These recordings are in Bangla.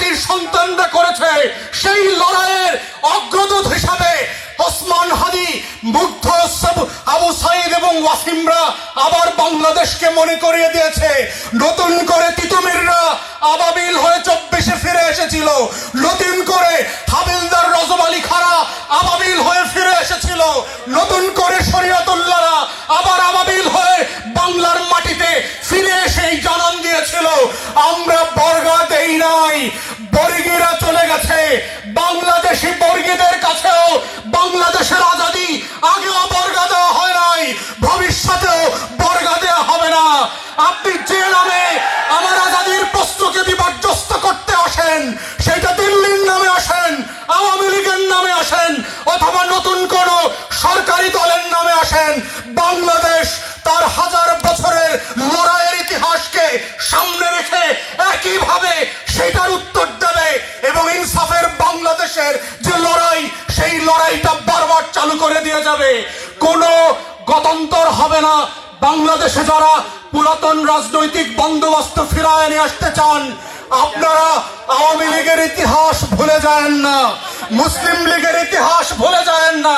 জাতির সন্তানরা করেছে, সেই লড়াইয়ের অগ্রদূত হিসাবে ওসমান হাদি, মুগ্ধ, আবু সাইদ এবং ওয়াসিমরা আবার বাংলাদেশকে মনে করিয়ে দিয়েছে। নতুন করে তিতুমিররা আবাবিল হয়ে 24-এ ফিরে এসেছিল, নতুন করে হাবিলদার রজব আলী খাড়া আবাবিল হয়ে ফিরে এসেছিল, নতুন করে শরীয়তুল্লাহরা আবার আবাবিল হয়ে বাংলার মাটিতে ফিরে এসেই জানান দিয়েছিল, আমরা বর্গা দেই নাই, বর্গীরা চলে গেছে। বাংলাদেশি বর্গীদের কাছেও বাংলাদেশের আজাদি আগেও বর্গা দেওয়া হয় নাই, ভবিষ্যতেও বর্গা দেওয়া হবে না। আপনি যে নামে আমার আজাদির প্রশ্নকে বিপর্যস্ত করতে আসেন, সেটা দিল্লির নামে আসেন, আওয়ামী লীগের নামে আসেন, অথবা নতুন কোন সরকারি দলের নামে আসেন, বাংলাদেশ তার হাজার বছরের লড়াইয়ের ইতিহাসকে সামনে রেখে একইভাবে সেটার উত্তর দেবে এবং ইনসাফের বাংলাদেশের যে লড়াই, সেই লড়াইটা বারবার চালু করে দিয়ে যাবে। কোনো গত্যন্তর হবে না। বাংলাদেশে যারা পুরাতন রাজনৈতিক বন্দোবস্ত ফিরায় নিয়ে আসতে চান, আপনারা আওয়ামী লীগের ইতিহাস ভুলে যায়েন না, মুসলিম লীগের ইতিহাস ভুলে যায়েন না,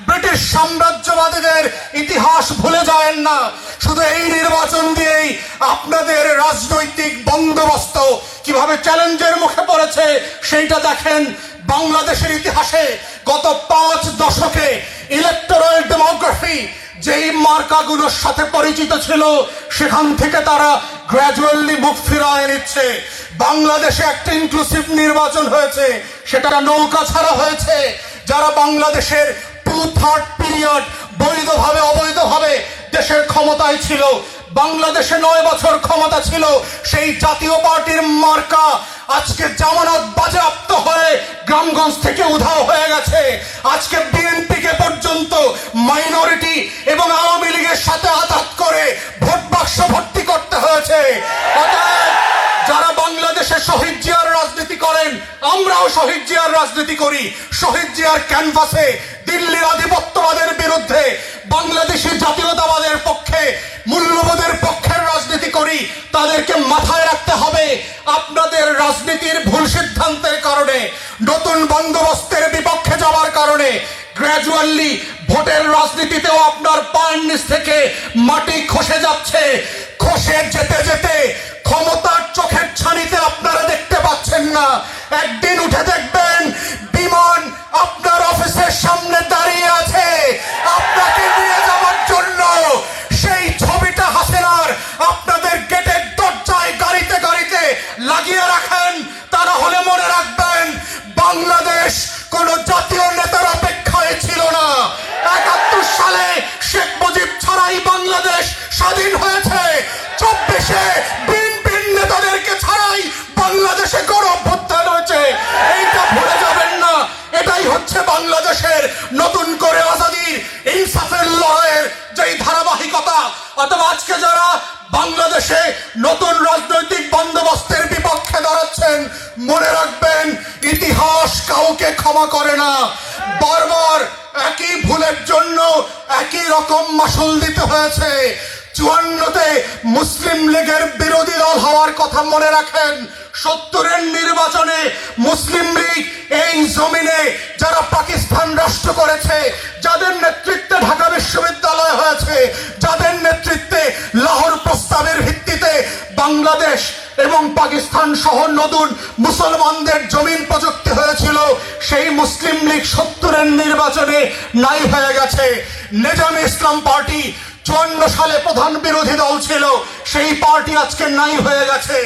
ব্রিটিশ সাম্রাজ্যবাদীদের ইতিহাস ভুলে যায়েন না। শুধু এই নির্বাচন দিয়েই আপনাদের রাজনৈতিক বন্দোবস্ত কিভাবে চ্যালেঞ্জের মুখে পড়েছে সেইটা দেখেন। বাংলাদেশের ইতিহাসে গত 5 দশকে ইলেকটোরাল ডেমোগ্রাফি যেই মার্কাগুলোর সাথে পরিচিত ছিল, সেখান থেকে তারা গ্র্যাজুয়ালি মুখ ফিরায় নিচ্ছে। বাংলাদেশে একটা ইনক্লুসিভ নির্বাচন হয়েছে, সেটা নৌকা ছাড়া হয়েছে। যারা বাংলাদেশের 2/3 পিরিয়ড বৈধভাবে অবৈধভাবে দেশের ক্ষমতায় ছিল, বাংলাদেশে 9 বছর ক্ষমতা ছিল, সেই জাতীয় পার্টির মার্কা আজকে জামানত বাজেয়াপ্ত হয়ে গ্রামগঞ্জ থেকে উধাও হয়ে গেছে। আজকে বিএনপিকে পর্যন্ত মাইনরিটি এবং আওয়ামী লীগের সাথে আঘাত করে ভোট বাক্স ভর্তি করতে হয়েছে। অতএব যারা বাংলাদেশে শহীদ জিয়ার রাজনীতি করেন, আমরাও শহীদ জিয়ার রাজনীতি করি। শহীদ জিয়ার ক্যানভাসে দিল্লির আধিপত্যবাদের বিরুদ্ধে বাংলাদেশি জাতীয়তাবাদের পক্ষে, মূল্যবোধের পক্ষের রাজনীতি করি। তাদেরকে মাথায় রাখতে হবে, আপনাদের রাজনীতির ভুল সিদ্ধান্তের কারণে, নতুন বন্দোবস্তের বিপক্ষে যাওয়ার কারণে গ্র্যাজুয়ালি ভোটের রাজনীতিতেও আপনার পায়ের নিচ থেকে মাটি খসে যাচ্ছে। খসে যেতে যেতে ক্ষমতার চোখের ছানিতে আপনারা দেখতে পাচ্ছেন না। একদিন উঠে দেখবেন বিমান আপনার অফিসের সামনে দাঁড়িয়ে আছে আপনাকে নিয়ে যাওয়ার জন্য। সেই ছবিটা হাসিনার আপনাদের গেটের দরজায় গাড়িতে গাড়িতে লাগিয়ে রাখেন। তা না হলে মনে রাখবেন, বাংলাদেশ কোন জাতীয় নেতার অপেক্ষায় ছিল না। 71 সালে শেখ মুজিব ছাড়াই বাংলাদেশ স্বাধীন হয়েছে। 24-এ বিএনপির নেতাদেরকে ছাড়াই বাংলাদেশে গণ অভ্যুত্থান হয়েছে। এইটা ভুলে যাবেন না। এটাই হচ্ছে বাংলাদেশের নতুন করে আজাদির ইনসাফের লড়াইয়ের যেই ধারাবাহিকতা। অথবা আজকে যারা বাংলাদেশে নতুন রাজনৈতিক বন্দোবস্তের বিপক্ষে দাঁড়াচ্ছেন, মনে রাখবেন, ইতিহাস কাউকে ক্ষমা করে না। বারবার একই ভুলের জন্য একই রকম মাসুল দিতে হয়েছে। 54-তে মুসলিম লীগের বিরোধী দল হওয়ার কথা মনে রাখেন। 70-এর নির্বাচনে মুসলিম লীগ এই জমিনে যারা পাকিস্তান রাষ্ট্র করেছে, যাদের নেতৃত্বে ঢাকা বিশ্ববিদ্যালয় হয়েছে, যাদের নেতৃত্বে লাহোর প্রস্তাবের ভিত্তিতে বাংলাদেশ এবং পাকিস্তান সহ নতুন মুসলমানদের জমিন প্রযুক্তি হয়েছিল, সেই মুসলিম লীগ 70-এর নির্বাচনে নাই হয়ে গেছে। নিজামী ইসলাম পার্টি 54 সালে প্রধান বিরোধী দল ছিল, সেই পার্টি আজকে নাই হয়ে গেছে।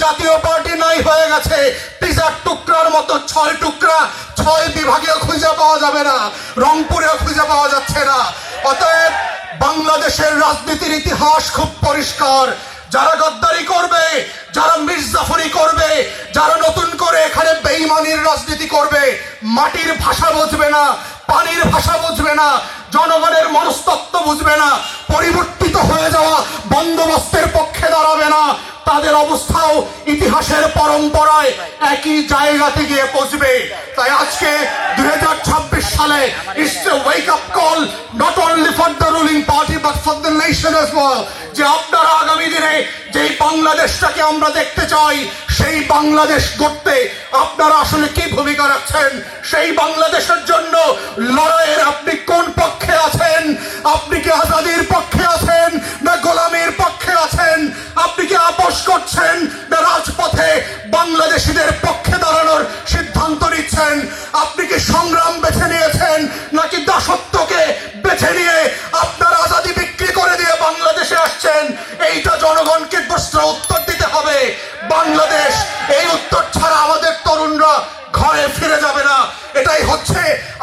জাতীয় পার্টি নাই হয়ে গেছে। পিজার টুকরার মতো 6 টুকরা 6 বিভাগেও খুঁজে পাওয়া যাবে না, রংপুরেও খুঁজে পাওয়া যাচ্ছে না। অতএব বাংলাদেশের রাজনীতির ইতিহাস খুব পরিষ্কার। যারা গদ্দারি করবে, যারা মির্জাফরি করবে, যারা নতুন করে এখানে বেঈমানির রাজনীতি করবে, মাটির ভাষা বুঝবে না, পানির ভাষা বুঝবে না, জনগণের মনস্তত্ত্ব বুঝবে না, পরিবর্তিত হয়ে যাওয়া বন্দোবস্তের পক্ষে দাঁড়াবে না, তাদের অবস্থাও ইতিহাসের পরম্পরায় একই জায়গাতে গিয়ে পৌঁছবে। তাই আজকে 2026 সালে It's a wake up call not only for the ruling party but for the nation as well. যে আপনারা আগামী দিনে যেই বাংলাদেশটাকে আমরা দেখতে চাই সেই বাংলাদেশ গড়তে আপনারা আসলে কি ভূমিকা রাখছেন, সেই বাংলাদেশের জন্য লড়াইয়ের আপনি কোন পক্ষে আছেন? আপনি কি আজাদির পক্ষে আছেন না গোলামীর পক্ষে আছেন? আপনি কি আপোষ করছেন না রাজপথে বাংলাদেশিদের পক্ষে দাঁড়ানোর সিদ্ধান্ত নিচ্ছেন? আপনি কি সংগ্রাম বেছে নিয়েছেন নাকি দাসত্বকে বেছে নিয়ে আপনার আজাদি বিক্রি করে দিয়ে বাংলাদেশে আসছেন? এইটা জনগণকে প্রশ্ন উত্তর দিতে হবে। বাংলাদেশ এই উত্তর ছাড়া আমাদের তরুণরা ঘরে ফিরে যাবে না। এটাই হচ্ছে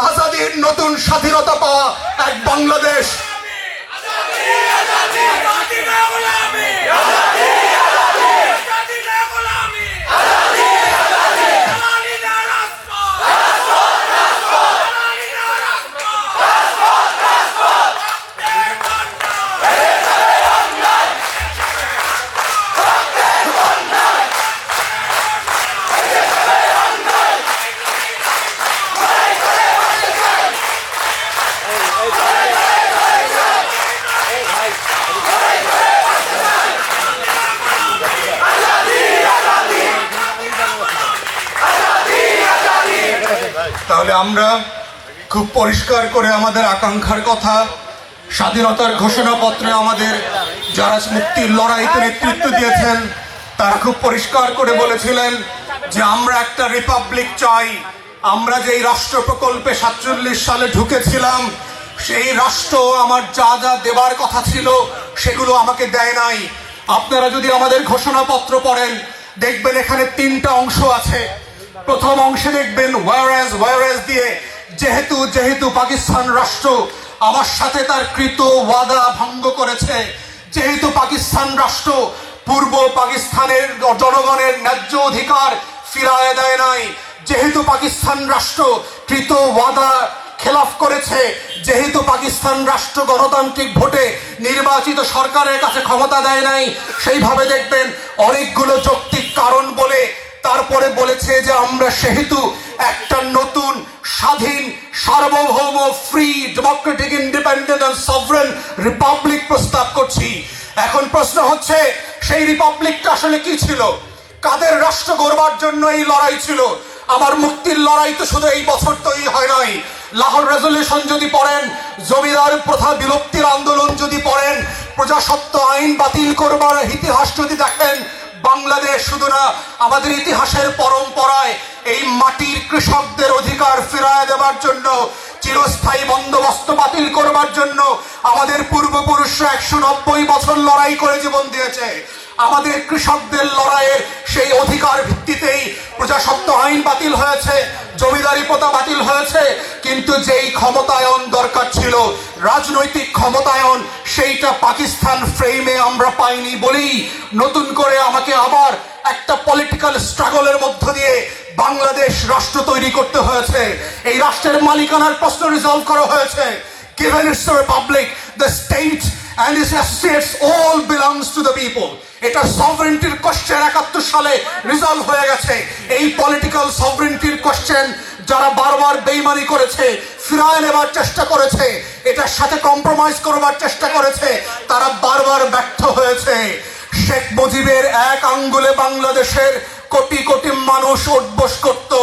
আজাদির নতুন স্বাধীনতা পাওয়া এক বাংলাদেশ। তাহলে আমরা খুব পরিষ্কার করে আমাদের আকাঙ্ক্ষার কথা স্বাধীনতার ঘোষণাপত্রে আমাদের যারা মুক্তির লড়াইতে নেতৃত্ব দিয়েছেন তারা খুব পরিষ্কার করে বলেছিলেন যে আমরা একটা রিপাবলিক চাই। আমরা যেই রাষ্ট্র প্রকল্পে 47 সালে ঢুকেছিলাম সেই রাষ্ট্র আমার যা যা দেবার কথা ছিল সেগুলো আমাকে দেয় নাই। আপনারা যদি আমাদের ঘোষণাপত্র পড়েন দেখবেন এখানে 3টা অংশ আছে। প্রথম অংশে দেখবেন ওয়ারাজ দিয়ে যেহেতু পাকিস্তান রাষ্ট্র আমার সাথে তার কৃত ওয়াদা ভঙ্গ করেছে, যেহেতু পাকিস্তান রাষ্ট্র পূর্ব পাকিস্তানের জনগণের ন্যায্য অধিকার ফিরায় দেয় নাই, যেহেতু পাকিস্তান রাষ্ট্র কৃত ওয়াদা খেলাফ করেছে, যেহেতু পাকিস্তান রাষ্ট্র গণতান্ত্রিক ভোটে নির্বাচিত সরকারের কাছে ক্ষমতা দেয় নাই, সেইভাবে দেখবেন অনেকগুলো যৌক্তিক কারণ বলে তারপরে বলেছে যে আমরা সেহেতু একটা নতুন স্বাধীন সার্বভৌম free democratic independent and sovereign republic প্রস্তাব করছি। এখন প্রশ্ন হচ্ছে সেই রিপাবলিকটা আসলে কি ছিল? কাদের রাষ্ট্র গড়বার জন্য এই লড়াই ছিল? আমার মুক্তির লড়াই তো শুধু এই বছর তৈরি হয় নাই। লাহোর রেজলিউশন যদি পড়েন, জমিদার প্রথা বিলুপ্তির আন্দোলন যদি পড়েন, প্রজাস্বত্ব আইন বাতিল করবার ইতিহাস যদি দেখেন, বাংলাদেশ শুধু না আমাদের ইতিহাসের পরম্পরায় এই মাটির কৃষকদের অধিকার ফিরায় দেবার জন্য, চিরস্থায়ী বন্দোবস্ত বাতিল করবার জন্য আমাদের পূর্বপুরুষরা 190 বছর লড়াই করে জীবন দিয়েছে। আমাদের কৃষকদের লড়াইয়ের সেই অধিকার ভিত্তিতেই প্রজাস্বত্ব আইন বাতিল হয়েছে, জমিদারি প্রথা বাতিল হয়েছে। কিন্তু যেই ক্ষমতায়ন দরকার ছিল, রাজনৈতিক ক্ষমতায়ন, সেইটা পাকিস্তান ফ্রেমে আমরা পাইনি বলেই নতুন করে আমাকে আবার একটা পলিটিক্যাল স্ট্রাগলের মধ্য দিয়ে বাংলাদেশ রাষ্ট্র তৈরি করতে হয়েছে। এই রাষ্ট্রের মালিকানার প্রশ্ন রিজলভ করা হয়েছে। Given it's a republic, the state and its assets all belongs to the people. এটা সভরেন্টির কোশ্চেন 71 সালে রিজলভ হয়ে গেছে। এই পলিটিক্যাল সভরেন্টির কোশ্চেন যারা বারবার বেইমানি করেছে, ফিরায় নেবার চেষ্টা করেছে, এটার সাথে কম্প্রোমাইজ করবার চেষ্টা করেছে, তারা বারবার ব্যর্থ হয়েছে। শেখ মুজিবের এক আঙ্গুলে বাংলাদেশের কোটি কোটি মানুষ উঠবোস করত।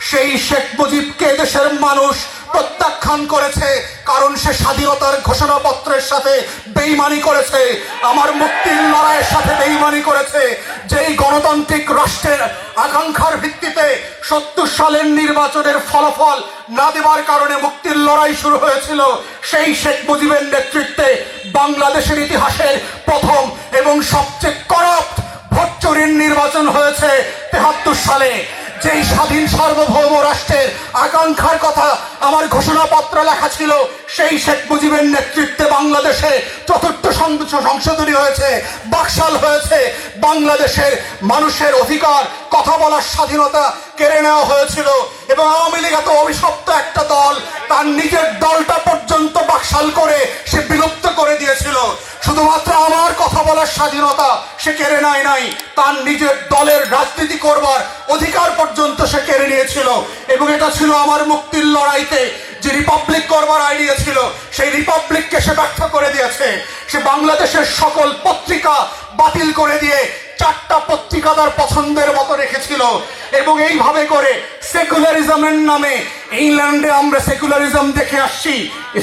সেই শেখ মুজিবকে দেশের মানুষ প্রত্যাখ্যান করেছে, কারণ সে স্বাধীনতার ঘোষণাপত্রের সাথে বেইমানি করেছে, আমার মুক্তির লড়াইয়ের সাথে বেইমানি করেছে। যেই গণতান্ত্রিক রাষ্ট্রের আকাঙ্ক্ষার ভিত্তিতে 70 সালের নির্বাচনের ফলাফল না দেওয়ার কারণে মুক্তির লড়াই শুরু হয়েছিল, সেই শেখ মুজিবের নেতৃত্বে বাংলাদেশের ইতিহাসের প্রথম এবং সবচেয়ে করাপ্ট ভোট চুরির নির্বাচন হয়েছে 73 সালে। যেই স্বাধীন সার্বভৌম রাষ্ট্রের আকাঙ্ক্ষার কথা আমার ঘোষণাপত্র লেখা ছিল, সেই শেখ মুজিবের নেতৃত্বে বাংলাদেশে 4th সংশোধনী হয়েছে, বাকশাল হয়েছে। বাংলাদেশের মানুষের অধিকার, কথা বলার স্বাধীনতা কেড়ে নেওয়া হয়েছিল এবং আওয়ামী লীগ এত অভিশপ্ত একটা দল, তার নিজের দলটা পর্যন্ত বাকশাল করে সে বিলুপ্ত করে দিয়েছিল। শুধুমাত্র আমার কথা বলার স্বাধীনতা সে কেড়ে নেয় নাই, তার নিজের দলের রাজনীতি করবার অধিকার পর্যন্ত সে কেড়ে নিয়েছিল। এবং এটা ছিল আমার মুক্তির লড়াইতে যে রিপাবলিক করবার আইডিয়া ছিল, সেই রিপাবলিককে সে ব্যর্থ করে দিয়েছে। সে বাংলাদেশের সকল পত্রিকা বাতিল করে দিয়ে 4টা পত্রিকা তার পছন্দের মতো রেখেছিল। এবং এইভাবে করে সেকুলারিজমের নামে, ইংল্যান্ডে আমরা সেকুলারিজম দেখে আসছি,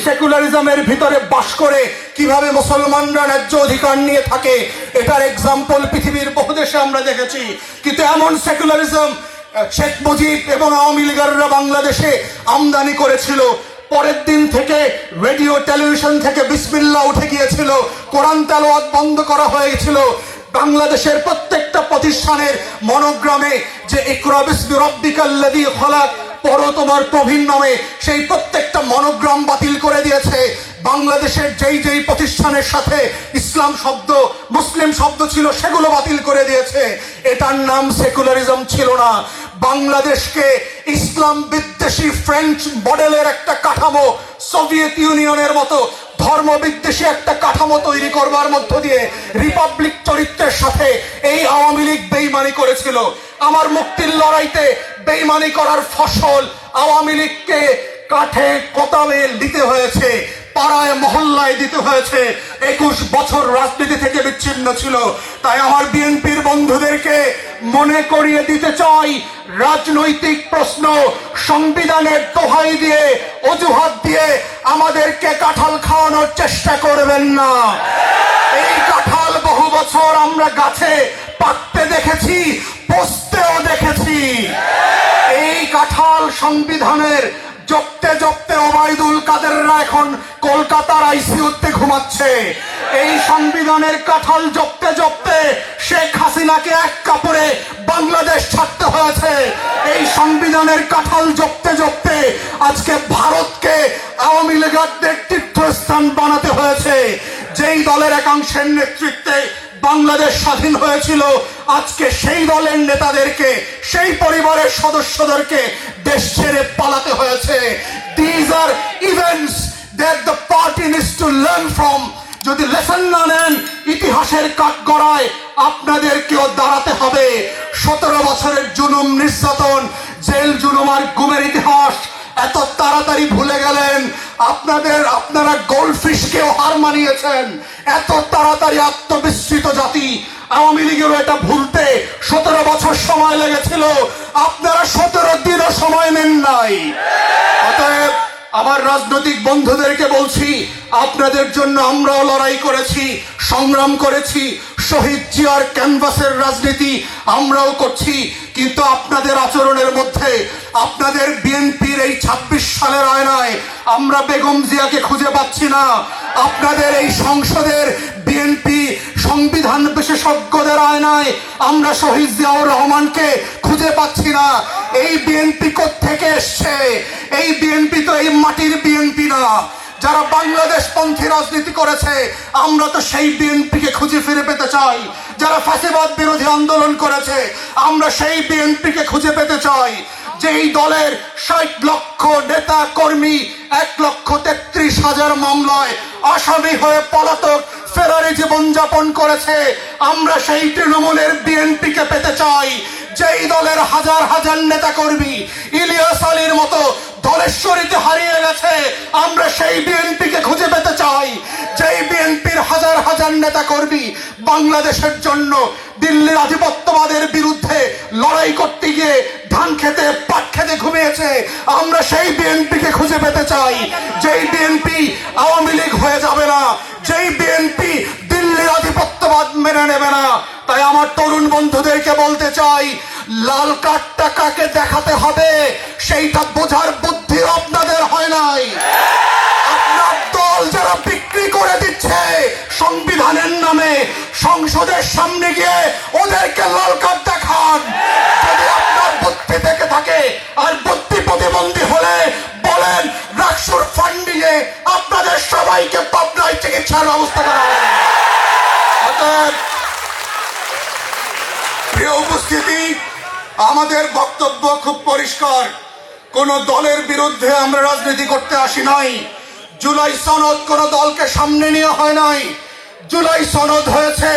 সেকুলারিজমের ভিতরে বাস করে কিভাবে মুসলমানরা ন্যায্য অধিকার নিয়ে থাকে, এটার এক্সাম্পল পৃথিবীর বহু দেশে আমরা দেখেছি। কিন্তু এমন সেকুলারিজম শেখ মুজিব এবং আওয়ামী লীগাররা বাংলাদেশে আমদানি করেছিল। পরের দিন থেকে রেডিও টেলিভিশন থেকে বিসমিল্লাহ উঠে গিয়েছিল, কোরআন তেলাওয়াত বন্ধ করা হয়েছিল। বাংলাদেশের প্রত্যেকটা প্রতিষ্ঠানের মনোগ্রামে যে ইকরা বিসমি রাব্বিকাল্লাযী খলাক, পড়ো তোমার প্রভীর নামে, সেই প্রত্যেকটা মনোগ্রাম বাতিল করে দিয়েছে। বাংলাদেশের যেই যেই প্রতিষ্ঠানের সাথে ইসলাম শব্দ, মুসলিম শব্দ ছিল, সেগুলো বাতিল করে দিয়েছে। এটার নাম সেকুলারিজম ছিল না। বাংলাদেশকে ইসলাম বিদ্বেষী ফ্রেঞ্চ মডেলের একটা কাঠামো, সোভিয়েত ইউনিয়নের মতো ধর্ম বিদ্বেষী একটা কাঠামো তৈরি করবার মধ্য দিয়ে রিপাবলিক চরিত্রের সাথে এই আওয়ামী লীগ বেইমানি করেছিল। আমার মুক্তির লড়াইতে বেইমানি করার ফসল আওয়ামী লীগকে কাঠে কোতালে দিতে হয়েছে, পাড়ায় মহল্লায় দিতে হয়েছে। 21 বছর রাজনীতি থেকে বিচ্ছিন্ন ছিল। তাই আমার বিএনপির বন্ধুদেরকে মনে করিয়ে দিতে চাই, রাজনৈতিক প্রশ্ন সংবিধানের দোহাই দিয়ে, অজুহাত দিয়ে আমাদেরকে কাঁঠাল খাওয়ানোর চেষ্টা করবেন না। এই কাঁঠাল বহু বছর আমরা গাছে পাকতে দেখেছি, পচতেও দেখেছি। এই কাঁঠাল সংবিধানের জপতে জপতে ওবায়দুল কাদেররা এখন কলকাতার আইসিইউতে ঘুমাচ্ছে। এই সংবিধানের কাঁঠাল জপতে জপতে শেখ হাসিনাকে এক কাপড়ে বাংলাদেশ ছাড়তে হয়েছে। এই সংবিধানের কাঁঠাল জপতে জপতে আজকে ভারতকে আওয়ামী লীগের তীর্থস্থান বানাতে হয়েছে। যেই দলের একাংশের নেতৃত্বে বাংলাদেশ স্বাধীন হয়েছিল, আজকে সেই দলের নেতাদেরকে, সেই পরিবারের সদস্যদেরকে দেশ ছেড়ে পালাতে হয়েছে। These are events that the party needs to learn from. যদি লেসন না নেন, ইতিহাসের কাঠগড়ায় আপনাদেরকেও দাঁড়াতে হবে। 17 বছরের জুলুম, নির্যাতন, জেল জুলুম আর গুমের ইতিহাস এত তাড়াতাড়ি ভুলে গেলেন। আপনারা গোল্ডফিশকেও হার মানিয়েছেন। এত তাড়াতাড়ি আত্মবিস্মৃত জাতি। আওয়ামী লীগেরও এটা ভুলতে 17 বছর সময় লেগেছিল, আপনারা 17 দিনও সময় নেন নাই। অতএব আমার রাজনৈতিক বন্ধুদেরকে বলছি, আপনাদের জন্য আমরাও লড়াই করেছি, সংগ্রাম করেছি। শহীদ জিয়ার ক্যানভাসের রাজনীতি আমরাও করছি। কিন্তু আপনাদের আচরণের মধ্যে, আপনাদের বিএনপির এই 26 সালের আয়নায় আমরা বেগম জিয়াকে খুঁজে পাচ্ছি না। আপনাদের এই সংসদের বিএনপি সংবিধান বিশেষজ্ঞদের আয়নায় আমরা শহীদ জিয়াউর রহমানকে খুঁজে পাচ্ছি না। এই বিএনপি কোত্থেকে এসছে? এই বিএনপি তো এই মাটির বিএনপি না। যারা বাংলাদেশ পন্থী রাজনীতি করেছে, আমরা তো সেই বিএনপিকে খুঁজে ফিরে পেতে চাই। যারা ফ্যাসিবাদ বিরোধী আন্দোলন করেছে, আমরা সেই বিএনপিকে খুঁজে পেতে চাই। যেই দলের 60 লক্ষ নেতা কর্মী 1,33,000 মামলায় আসামি হয়ে পলাতক ফেরারি জীবনযাপন করেছে, আমরা সেই তৃণমূলের বিএনপিকে পেতে চাই। যেই দলের হাজার হাজার নেতা কর্মী ইলিয়াস আলীর মতো ধলেশ্বরীতে হারিয়ে গেছে, আমরা সেই বিএনপিকে খুঁজে পেতে চাই। যেই বিএনপির হাজার হাজার নেতা কর্মী বাংলাদেশের জন্য দিল্লির আধিপত্যবাদের বিরুদ্ধে লড়াই করতে গিয়ে ধান খেতে, পাট খেতে ঘুমিয়েছে, আমরা সেই বিএনপিকে খুঁজে পেতে চাই। যেই বিএনপি আওয়ামী লীগ হয়ে যাবে না, যেই বিএনপি দিল্লির আধিপত্যবাদ মেনে নেবে না। তাই আমার তরুণ বন্ধুদেরকে বলতে চাই, লাল কার্ডটা কাকে দেখাতে হবে সেইটা বোঝার বুদ্ধি আপনাদের হয় নাই। আপনার দল যারা বিক্রি করে দিচ্ছে সংবিধানের নামে, সংসদের সামনে গিয়ে ওদেরকে লাল কার্ড দেখান। যদি আপনার বুদ্ধি থেকে থাকে আর বুদ্ধি প্রতিবন্ধী হলে বলেন, রাকসুর ফান্ডিং এ আপনাদের সবাইকে পাবনায় চিকিৎসার ব্যবস্থা করা হবে। অতএব প্রিয় উপস্থিতি, আমাদের বক্তব্য খুব পরিষ্কার। কোন দলের বিরুদ্ধে আমরা রাজনীতি করতে আসি নাই। জুলাই সনদ কোন দলকে সামনে নিয়ে হয় নাই। জুলাই সনদ হয়েছে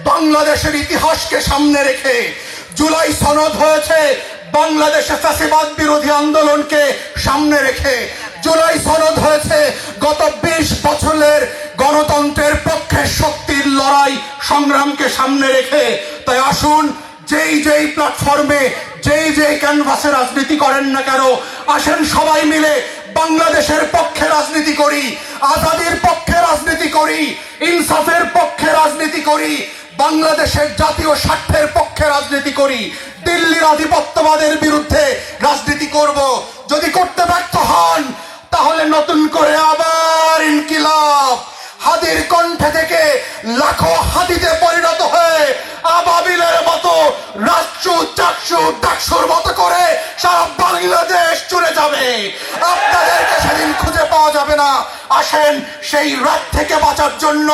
বাংলাদেশের ইতিহাসকে সামনে রেখে। জুলাই সনদ হয়েছে বাংলাদেশে ফ্যাসিবাদ বিরোধী আন্দোলনকে সামনে রেখে। জুলাই সনদ হয়েছে গত 20 বছরের গণতন্ত্রের পক্ষে শক্তির লড়াই সংগ্রামকে সামনে রেখে। তাই আসুন, যেই প্ল্যাটফর্মে যেই ক্যানভাসে রাজনীতি করেন না কেন, আসেন সবাই মিলে বাংলাদেশের পক্ষে রাজনীতি করি, আজাদির পক্ষে রাজনীতি করি, ইনসাফের পক্ষে রাজনীতি করি, বাংলাদেশের জাতীয় স্বার্থের পক্ষে রাজনীতি করি, দিল্লির আধিপত্যবাদের বিরুদ্ধে রাজনীতি করব। যদি করতে ব্যর্থ হন তাহলে নতুন করে আবার ইনকিলাব, হাদির কণ্ঠে থেকে লাখো হাদিতে পরিণত হয়ে আবাবিলের মতো রাষ্ট্র চাকসু ডাকসুর মতো করে সারা বাংলাদেশ চলে যাবে। আপনাদেরকে সেদিন খুঁজে পাওয়া যাবে না। আসেন, সেই রাত থেকে বাঁচার জন্য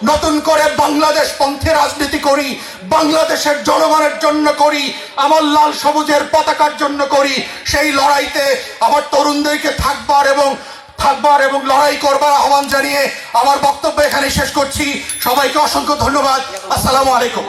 নতুন করে বাংলাদেশ পন্থী রাজনীতি করি, বাংলাদেশের জনগণের জন্য করি, আমার লাল সবুজের পতাকার জন্য করি। সেই লড়াইতে আমার তরুণদেরকে থাকবার এবং লড়াই করবার আহ্বান জানিয়ে আমার বক্তব্য এখানে শেষ করছি। সবাইকে অসংখ্য ধন্যবাদ। আসসালামু আলাইকুম।